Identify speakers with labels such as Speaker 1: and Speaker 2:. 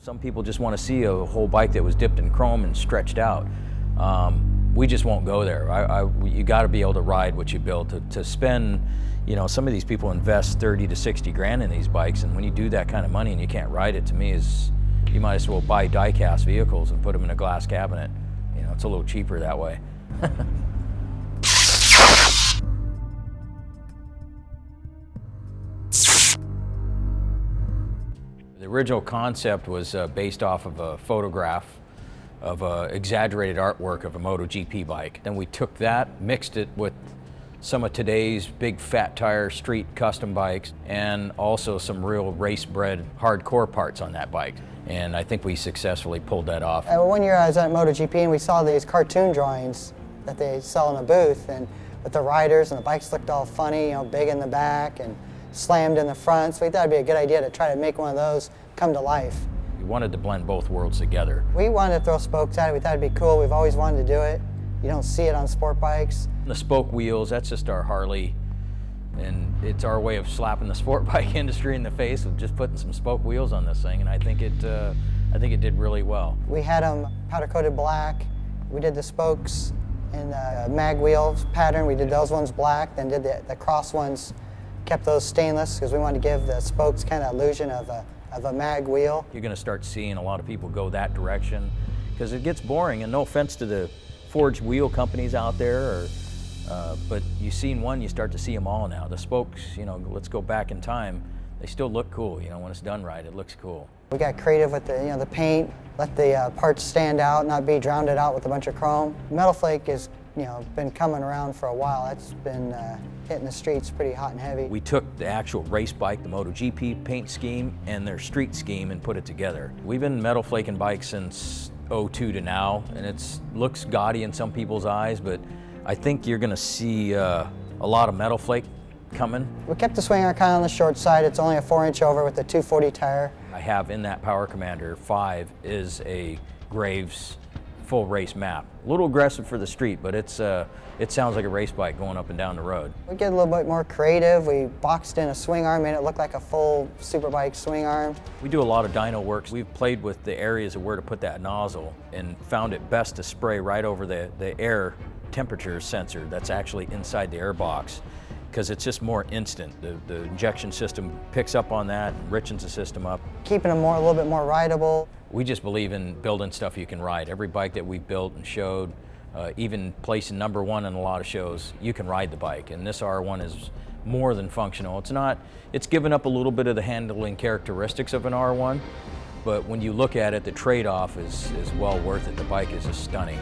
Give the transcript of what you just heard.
Speaker 1: Some people just want to see a whole bike that was dipped in chrome and stretched out. We just won't go there. You got to be able to ride what you build. To spend, you know, some of these people invest 30 to 60 grand in these bikes, and when you do that kind of money and you can't ride it, to me, is you might as well buy die-cast vehicles and put them in a glass cabinet. You know, it's a little cheaper that way. The original concept was based off of a photograph of exaggerated artwork of a MotoGP bike. Then we took that, mixed it with some of today's big fat tire street custom bikes, and also some real race-bred hardcore parts on that bike. And I think we successfully pulled that off.
Speaker 2: One year I was at MotoGP and we saw these cartoon drawings that they sell in a booth, and with the riders, and the bikes looked all funny, you know, big in the back and slammed in the front. So we thought it'd be a good idea to try to make one of those come to life.
Speaker 1: We wanted to blend both worlds together.
Speaker 2: We wanted to throw spokes at it. We thought it'd be cool. We've always wanted to do it. You don't see it on sport bikes.
Speaker 1: The spoke wheels, that's just our Harley, and it's our way of slapping the sport bike industry in the face with just putting some spoke wheels on this thing, and I think it did really well.
Speaker 2: We had them powder-coated black. We did the spokes in the mag wheels pattern. We did those ones black, then did the cross ones, kept those stainless because we wanted to give the spokes kind of illusion of a mag wheel.
Speaker 1: You're going to start seeing a lot of people go that direction because it gets boring, and no offense to the forged wheel companies out there, but you've seen one, you start to see them all now. The spokes, you know, let's go back in time, they still look cool. You know, when it's done right, it looks cool. We
Speaker 2: got creative with the paint, let the parts stand out, not be drowned out with a bunch of chrome. Metal flake is, you know, been coming around for a while. That's been hitting the streets pretty hot and heavy.
Speaker 1: We took the actual race bike, the MotoGP paint scheme, and their street scheme and put it together. We've been metal flaking bikes since '02 to now, and it looks gaudy in some people's eyes, but I think you're gonna see a lot of metal flake coming.
Speaker 2: We kept the swing arm kind of on the short side. It's only a 4-inch over with a 240 tire.
Speaker 1: I have in that Power Commander 5 is a Graves full race map. A little aggressive for the street, but it sounds like a race bike going up and down the road. We
Speaker 2: get a little bit more creative. We boxed in a swing arm, made it look like a full superbike swing arm.
Speaker 1: We do a lot of dyno works. We've played with the areas of where to put that nozzle and found it best to spray right over the air temperature sensor that's actually inside the air box, because it's just more instant. The injection system picks up on that, enriches the system up.
Speaker 2: Keeping them a little bit more rideable.
Speaker 1: We just believe in building stuff you can ride. Every bike that we built and showed, even placing #1 in a lot of shows, you can ride the bike. And this R1 is more than functional. It's given up a little bit of the handling characteristics of an R1, but when you look at it, the trade-off is well worth it. The bike is just stunning.